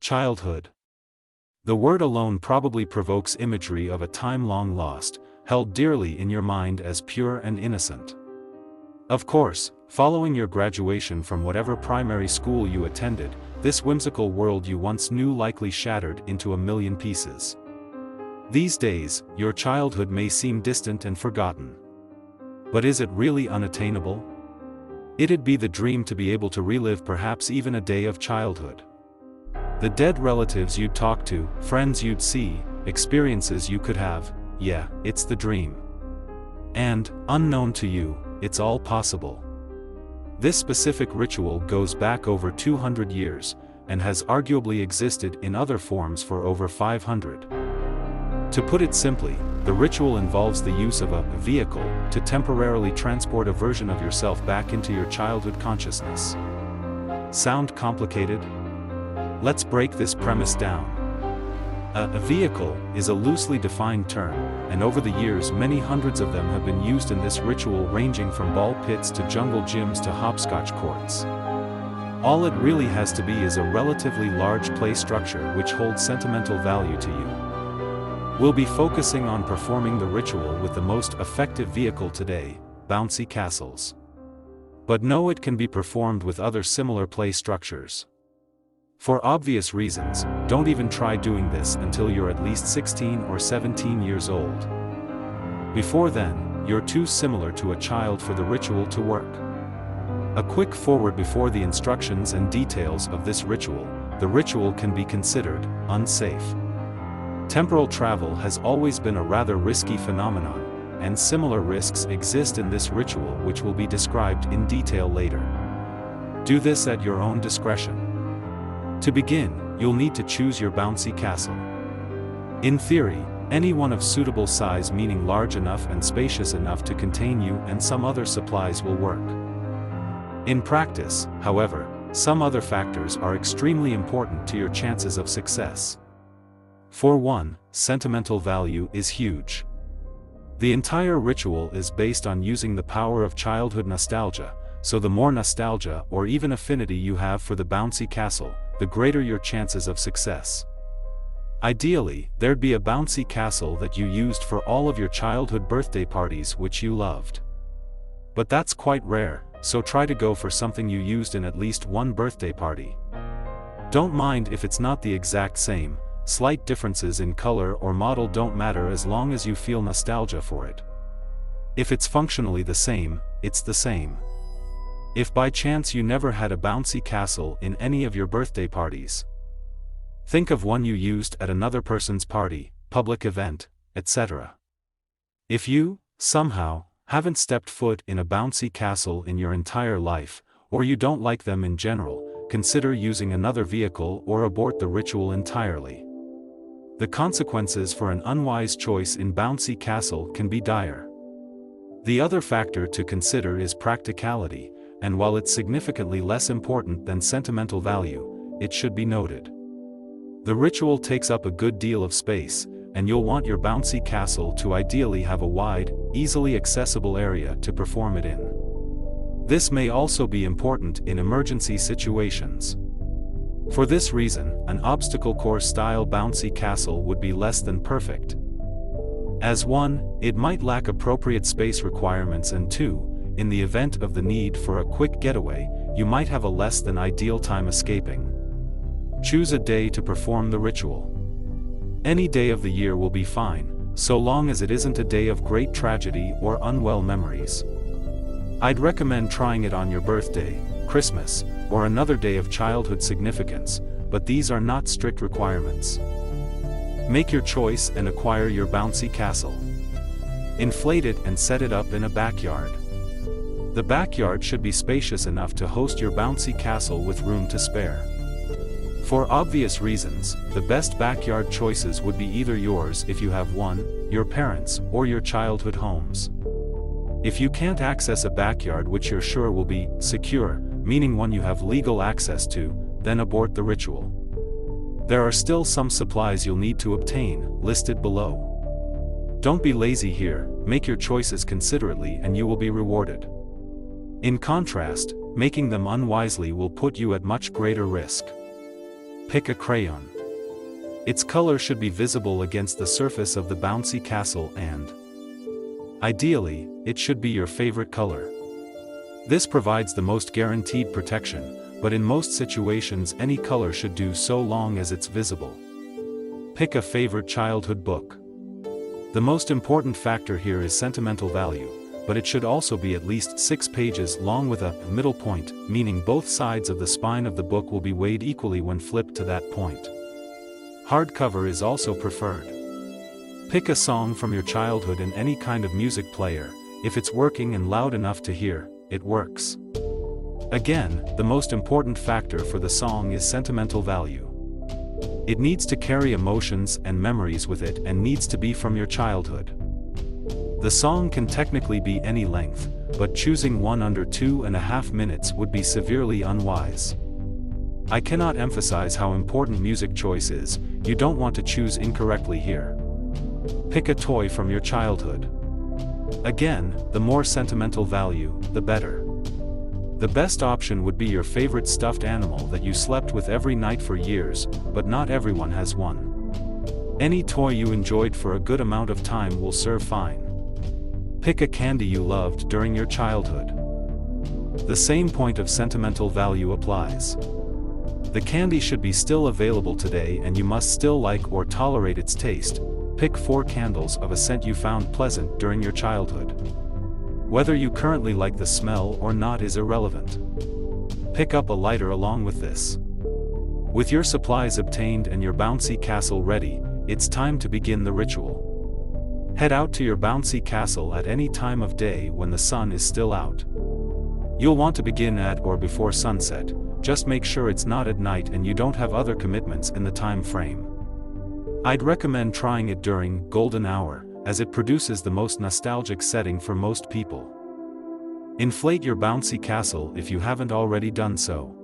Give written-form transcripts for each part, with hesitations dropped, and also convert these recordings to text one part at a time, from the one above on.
Childhood. The word alone probably provokes imagery of a time long lost, held dearly in your mind as pure and innocent. Of course, following your graduation from whatever primary school you attended, this whimsical world you once knew likely shattered into a million pieces. These days, your childhood may seem distant and forgotten. But is it really unattainable? It'd be the dream to be able to relive perhaps even a day of childhood. The dead relatives you'd talk to, friends you'd see, experiences you could have, yeah, it's the dream. And, unknown to you, it's all possible. This specific ritual goes back over 200 years, and has arguably existed in other forms for over 500. To put it simply, the ritual involves the use of a vehicle to temporarily transport a version of yourself back into your childhood consciousness. Sound complicated? Let's break this premise down. A vehicle is a loosely defined term, and over the years many hundreds of them have been used in this ritual, ranging from ball pits to jungle gyms to hopscotch courts. All it really has to be is a relatively large play structure which holds sentimental value to you. We'll be focusing on performing the ritual with the most effective vehicle today, bouncy castles. But know it can be performed with other similar play structures. For obvious reasons, don't even try doing this until you're at least 16 or 17 years old. Before then, you're too similar to a child for the ritual to work. A quick forward before the instructions and details of this ritual: the ritual can be considered unsafe. Temporal travel has always been a rather risky phenomenon, and similar risks exist in this ritual, which will be described in detail later. Do this at your own discretion. To begin, you'll need to choose your bouncy castle. In theory, any one of suitable size, meaning large enough and spacious enough to contain you and some other supplies, will work. In practice, however, some other factors are extremely important to your chances of success. For one, sentimental value is huge. The entire ritual is based on using the power of childhood nostalgia, so the more nostalgia or even affinity you have for the bouncy castle, the greater your chances of success. Ideally, there'd be a bouncy castle that you used for all of your childhood birthday parties which you loved. But that's quite rare, so try to go for something you used in at least one birthday party. Don't mind if it's not the exact same, slight differences in color or model don't matter as long as you feel nostalgia for it. If it's functionally the same, it's the same. If by chance you never had a bouncy castle in any of your birthday parties, think of one you used at another person's party, public event, etc. If you, somehow, haven't stepped foot in a bouncy castle in your entire life, or you don't like them in general, consider using another vehicle or abort the ritual entirely. The consequences for an unwise choice in bouncy castle can be dire. The other factor to consider is practicality, and while it's significantly less important than sentimental value, it should be noted. The ritual takes up a good deal of space, and you'll want your bouncy castle to ideally have a wide, easily accessible area to perform it in. This may also be important in emergency situations. For this reason, an obstacle course-style bouncy castle would be less than perfect. As one, it might lack appropriate space requirements, and two, in the event of the need for a quick getaway, you might have a less than ideal time escaping. Choose a day to perform the ritual. Any day of the year will be fine, so long as it isn't a day of great tragedy or unwell memories. I'd recommend trying it on your birthday, Christmas, or another day of childhood significance, but these are not strict requirements. Make your choice and acquire your bouncy castle. Inflate it and set it up in a backyard. The backyard should be spacious enough to host your bouncy castle with room to spare. For obvious reasons, the best backyard choices would be either yours if you have one, your parents', or your childhood home's. If you can't access a backyard which you're sure will be secure, meaning one you have legal access to, then abort the ritual. There are still some supplies you'll need to obtain, listed below. Don't be lazy here, make your choices considerately and you will be rewarded. In contrast, making them unwisely will put you at much greater risk. Pick a crayon. Its color should be visible against the surface of the bouncy castle and, ideally, it should be your favorite color. This provides the most guaranteed protection, but in most situations any color should do so long as it's visible. Pick a favorite childhood book. The most important factor here is sentimental value, but it should also be at least 6 pages long with a middle point, meaning both sides of the spine of the book will be weighed equally when flipped to that point. Hardcover is also preferred. Pick a song from your childhood in any kind of music player. If it's working and loud enough to hear, it works. Again, the most important factor for the song is sentimental value. It needs to carry emotions and memories with it and needs to be from your childhood. The song can technically be any length, but choosing one under 2.5 minutes would be severely unwise. I cannot emphasize how important music choice is. You don't want to choose incorrectly here. Pick a toy from your childhood. Again, the more sentimental value, the better. The best option would be your favorite stuffed animal that you slept with every night for years, but not everyone has one. Any toy you enjoyed for a good amount of time will serve fine. Pick a candy you loved during your childhood. The same point of sentimental value applies. The candy should be still available today and you must still like or tolerate its taste. Pick 4 candles of a scent you found pleasant during your childhood. Whether you currently like the smell or not is irrelevant. Pick up a lighter along with this. With your supplies obtained and your bouncy castle ready, it's time to begin the ritual. Head out to your bouncy castle at any time of day when the sun is still out. You'll want to begin at or before sunset, just make sure it's not at night and you don't have other commitments in the time frame. I'd recommend trying it during golden hour, as it produces the most nostalgic setting for most people. Inflate your bouncy castle if you haven't already done so.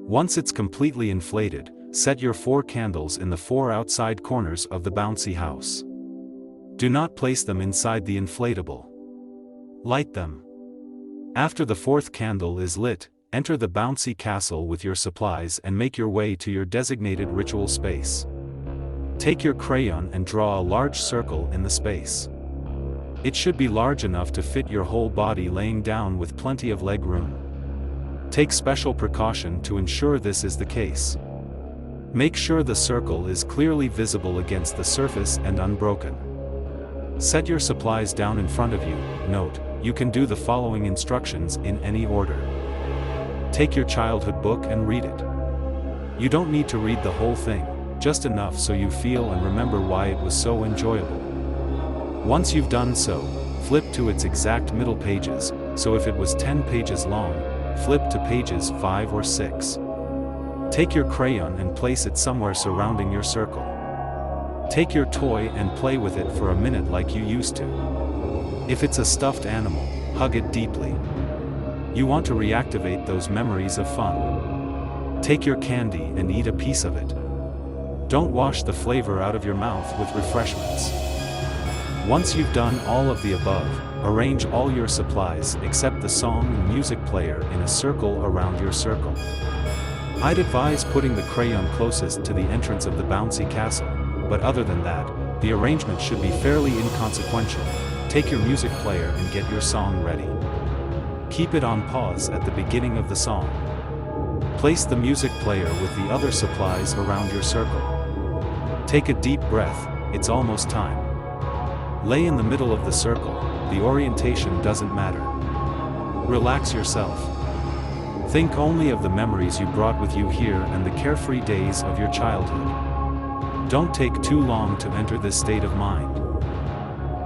Once it's completely inflated, set your 4 candles in the 4 outside corners of the bouncy house. Do not place them inside the inflatable. Light them. After the 4th candle is lit, enter the bouncy castle with your supplies and make your way to your designated ritual space. Take your crayon and draw a large circle in the space. It should be large enough to fit your whole body laying down with plenty of leg room. Take special precaution to ensure this is the case. Make sure the circle is clearly visible against the surface and unbroken. Set your supplies down in front of you. Note, you can do the following instructions in any order. Take your childhood book and read it. You don't need to read the whole thing, just enough so you feel and remember why it was so enjoyable. Once you've done so, flip to its exact middle pages, so if it was 10 pages long, flip to pages 5 or 6. Take your crayon and place it somewhere surrounding your circle. Take your toy and play with it for a minute like you used to. If it's a stuffed animal, hug it deeply. You want to reactivate those memories of fun. Take your candy and eat a piece of it. Don't wash the flavor out of your mouth with refreshments. Once you've done all of the above, arrange all your supplies except the song and music player in a circle around your circle. I'd advise putting the crayon closest to the entrance of the bouncy castle, but other than that, the arrangement should be fairly inconsequential. Take your music player and get your song ready. Keep it on pause at the beginning of the song. Place the music player with the other supplies around your circle. Take a deep breath, it's almost time. Lay in the middle of the circle, the orientation doesn't matter. Relax yourself. Think only of the memories you brought with you here and the carefree days of your childhood. Don't take too long to enter this state of mind,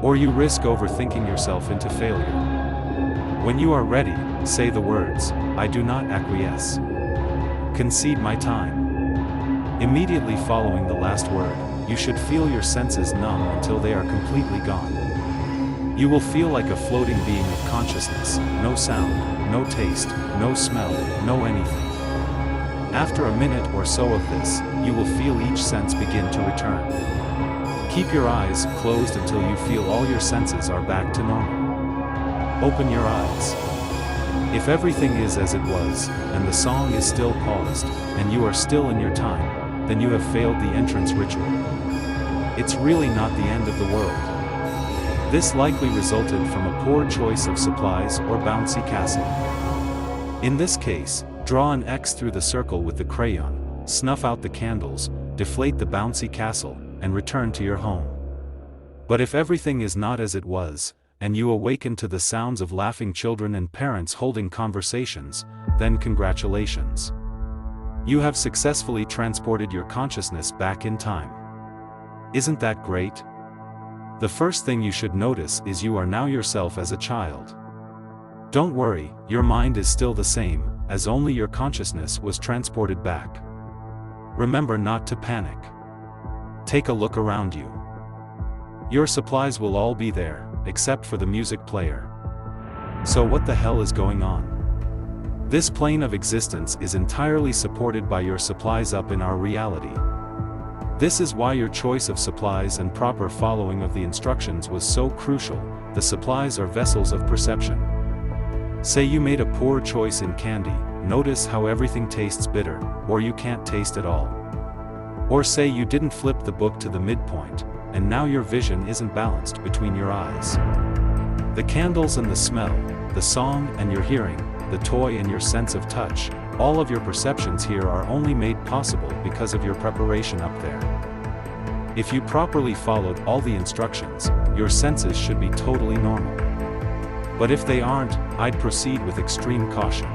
or you risk overthinking yourself into failure. When you are ready, say the words, "I do not acquiesce. Concede my time." Immediately following the last word, you should feel your senses numb until they are completely gone. You will feel like a floating being of consciousness, no sound, no taste, no smell, no anything. After a minute or so of this, you will feel each sense begin to return. Keep your eyes closed until you feel all your senses are back to normal. Open your eyes. If everything is as it was, and the song is still paused, and you are still in your time, then you have failed the entrance ritual. It's really not the end of the world. This likely resulted from a poor choice of supplies or bouncy castle. In this case, draw an X through the circle with the crayon, snuff out the candles, deflate the bouncy castle, and return to your home. But if everything is not as it was, and you awaken to the sounds of laughing children and parents holding conversations, then congratulations. You have successfully transported your consciousness back in time. Isn't that great? The first thing you should notice is you are now yourself as a child. Don't worry, your mind is still the same, as only your consciousness was transported back. Remember not to panic. Take a look around you. Your supplies will all be there, except for the music player. So what the hell is going on? This plane of existence is entirely supported by your supplies up in our reality. This is why your choice of supplies and proper following of the instructions was so crucial. The supplies are vessels of perception. Say you made a poor choice in candy, notice how everything tastes bitter, or you can't taste at all. Or say you didn't flip the book to the midpoint, and now your vision isn't balanced between your eyes. The candles and the smell, the song and your hearing, the toy and your sense of touch, all of your perceptions here are only made possible because of your preparation up there. If you properly followed all the instructions, your senses should be totally normal. But if they aren't, I'd proceed with extreme caution.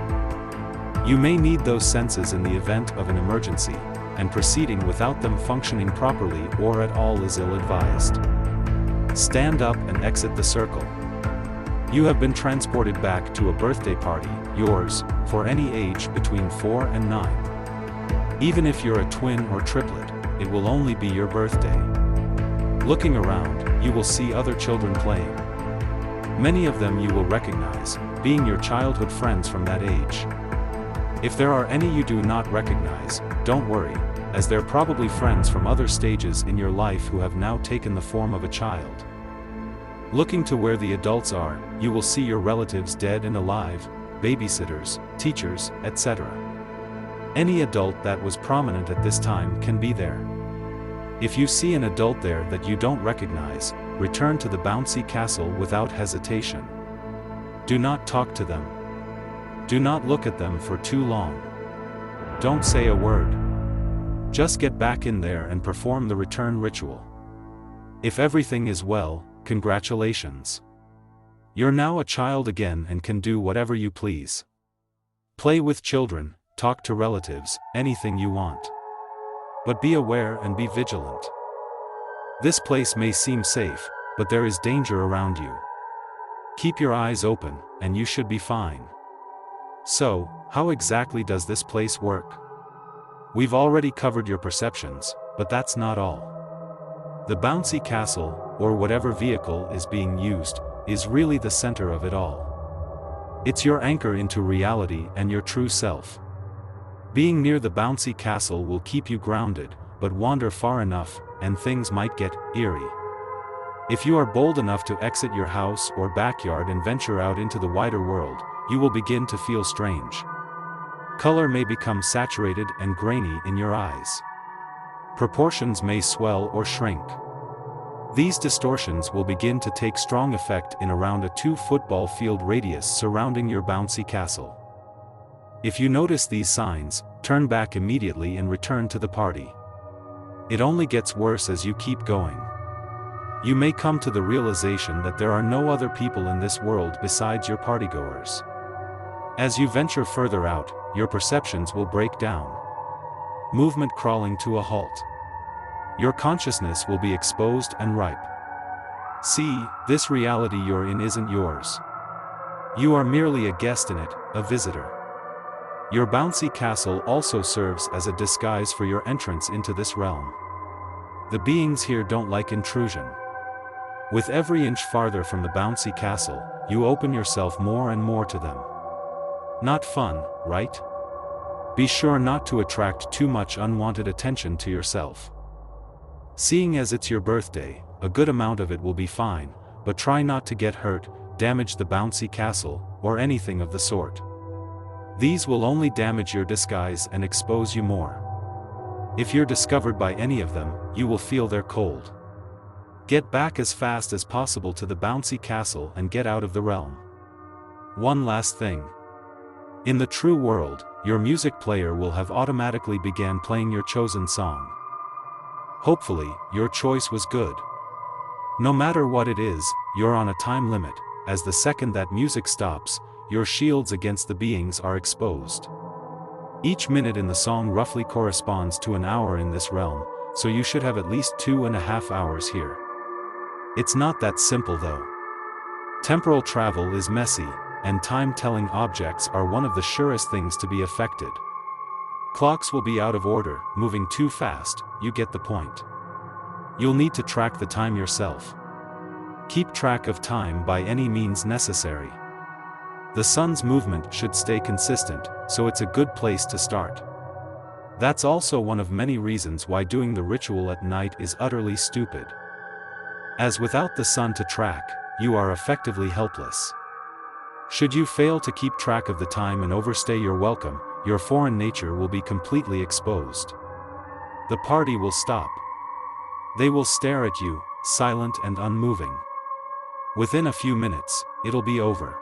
You may need those senses in the event of an emergency, and proceeding without them functioning properly or at all is ill-advised. Stand up and exit the circle. You have been transported back to a birthday party, yours, for any age between 4 and 9. Even if you're a twin or triplet, it will only be your birthday. Looking around, you will see other children playing. Many of them you will recognize, being your childhood friends from that age. If there are any you do not recognize, don't worry, as they're probably friends from other stages in your life who have now taken the form of a child. Looking to where the adults are, you will see your relatives dead and alive, babysitters, teachers, etc. Any adult that was prominent at this time can be there. If you see an adult there that you don't recognize, return to the bouncy castle without hesitation. Do not talk to them. Do not look at them for too long. Don't say a word. Just get back in there and perform the return ritual. If everything is well, congratulations. You're now a child again and can do whatever you please. Play with children, talk to relatives, anything you want. But be aware and be vigilant. This place may seem safe, but there is danger around you. Keep your eyes open, and you should be fine. So, how exactly does this place work? We've already covered your perceptions, but that's not all. The bouncy castle, or whatever vehicle is being used, is really the center of it all. It's your anchor into reality and your true self. Being near the bouncy castle will keep you grounded, but wander far enough, and things might get eerie. If you are bold enough to exit your house or backyard and venture out into the wider world, you will begin to feel strange. Color may become saturated and grainy in your eyes. Proportions may swell or shrink. These distortions will begin to take strong effect in around a 2-football field radius surrounding your bouncy castle. If you notice these signs, turn back immediately and return to the party. It only gets worse as you keep going. You may come to the realization that there are no other people in this world besides your partygoers. As you venture further out, your perceptions will break down. Movement crawling to a halt. Your consciousness will be exposed and ripe. See, this reality you're in isn't yours. You are merely a guest in it, a visitor. Your bouncy castle also serves as a disguise for your entrance into this realm. The beings here don't like intrusion. With every inch farther from the bouncy castle, you open yourself more and more to them. Not fun, right? Be sure not to attract too much unwanted attention to yourself. Seeing as it's your birthday, a good amount of it will be fine, but try not to get hurt, damage the bouncy castle, or anything of the sort. These will only damage your disguise and expose you more. If you're discovered by any of them, you will feel their cold. Get back as fast as possible to the bouncy castle and get out of the realm. One last thing. In the true world, your music player will have automatically began playing your chosen song. Hopefully, your choice was good. No matter what it is, you're on a time limit, as the second that music stops, your shields against the beings are exposed. Each minute in the song roughly corresponds to an hour in this realm, so you should have at least 2.5 hours here. It's not that simple though. Temporal travel is messy, and time-telling objects are one of the surest things to be affected. Clocks will be out of order, moving too fast, you get the point. You'll need to track the time yourself. Keep track of time by any means necessary. The sun's movement should stay consistent, so it's a good place to start. That's also one of many reasons why doing the ritual at night is utterly stupid. As without the sun to track, you are effectively helpless. Should you fail to keep track of the time and overstay your welcome, your foreign nature will be completely exposed. The party will stop. They will stare at you, silent and unmoving. Within a few minutes, it'll be over.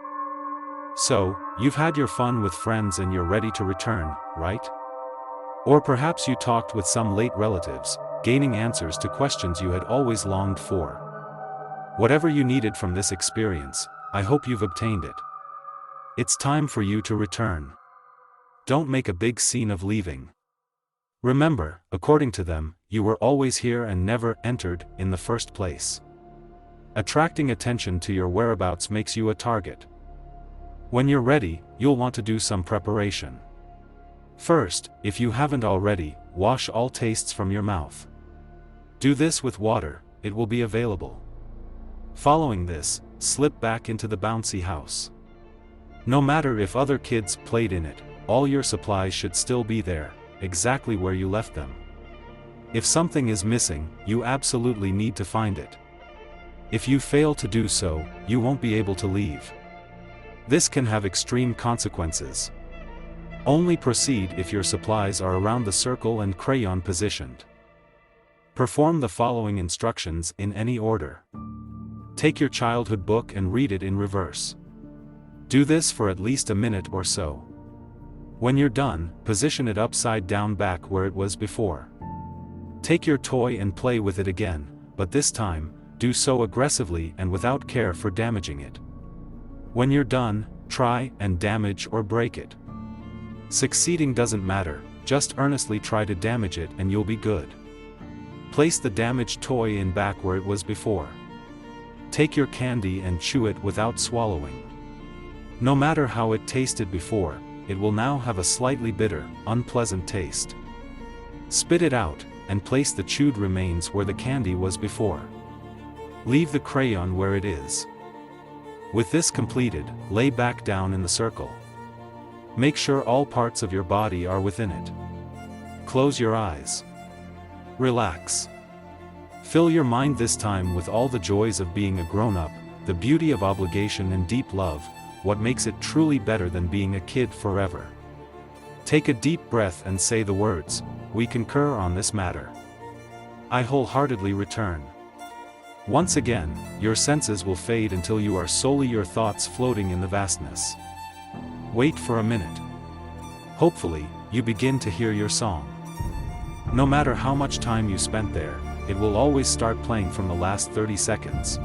So, you've had your fun with friends and you're ready to return, right? Or perhaps you talked with some late relatives, gaining answers to questions you had always longed for. Whatever you needed from this experience, I hope you've obtained it. It's time for you to return. Don't make a big scene of leaving. Remember, according to them, you were always here and never entered in the first place. Attracting attention to your whereabouts makes you a target. When you're ready, you'll want to do some preparation. First, if you haven't already, wash all tastes from your mouth. Do this with water, it will be available. Following this, slip back into the bouncy house. No matter if other kids played in it, all your supplies should still be there, exactly where you left them. If something is missing, you absolutely need to find it. If you fail to do so, you won't be able to leave. This can have extreme consequences. Only proceed if your supplies are around the circle and crayon positioned. Perform the following instructions in any order. Take your childhood book and read it in reverse. Do this for at least a minute or so. When you're done, position it upside down back where it was before. Take your toy and play with it again, but this time, do so aggressively and without care for damaging it. When you're done, try and damage or break it. Succeeding doesn't matter, just earnestly try to damage it and you'll be good. Place the damaged toy in back where it was before. Take your candy and chew it without swallowing. No matter how it tasted before, it will now have a slightly bitter, unpleasant taste. Spit it out, and place the chewed remains where the candy was before. Leave the crayon where it is. With this completed, lay back down in the circle. Make sure all parts of your body are within it. Close your eyes. Relax. Fill your mind this time with all the joys of being a grown-up, the beauty of obligation and deep love, what makes it truly better than being a kid forever. Take a deep breath and say the words, "We concur on this matter. I wholeheartedly return." Once again, your senses will fade until you are solely your thoughts floating in the vastness. Wait for a minute. Hopefully, you begin to hear your song. No matter how much time you spent there, it will always start playing from the last 30 seconds.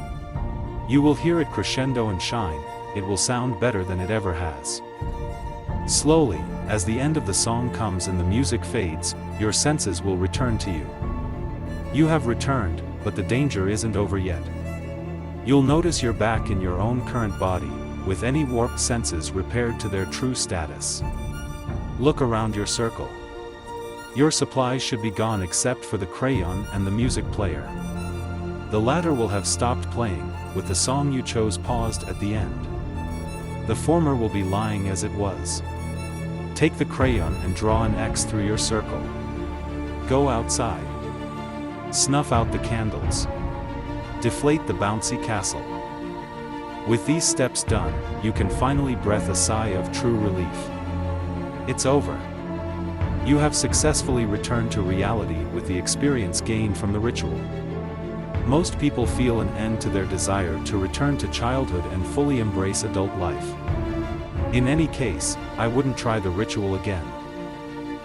You will hear it crescendo and shine, it will sound better than it ever has. Slowly, as the end of the song comes and the music fades, your senses will return to you. You have returned, but the danger isn't over yet. You'll notice you're back in your own current body, with any warped senses repaired to their true status. Look around your circle. Your supplies should be gone except for the crayon and the music player. The latter will have stopped playing, with the song you chose paused at the end. The former will be lying as it was. Take the crayon and draw an X through your circle. Go outside. Snuff out the candles. Deflate the bouncy castle. With these steps done, you can finally breathe a sigh of true relief. It's over. You have successfully returned to reality with the experience gained from the ritual. Most people feel an end to their desire to return to childhood and fully embrace adult life. In any case, I wouldn't try the ritual again.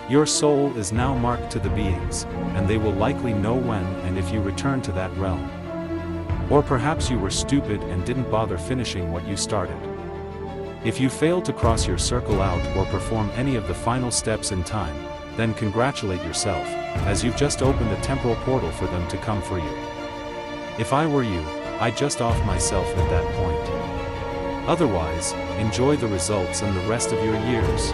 Your soul is now marked to the beings, and they will likely know when and if you return to that realm. Or perhaps you were stupid and didn't bother finishing what you started. If you failed to cross your circle out or perform any of the final steps in time, then congratulate yourself, as you've just opened a temporal portal for them to come for you. If I were you, I'd just off myself at that point. Otherwise, enjoy the results and the rest of your years.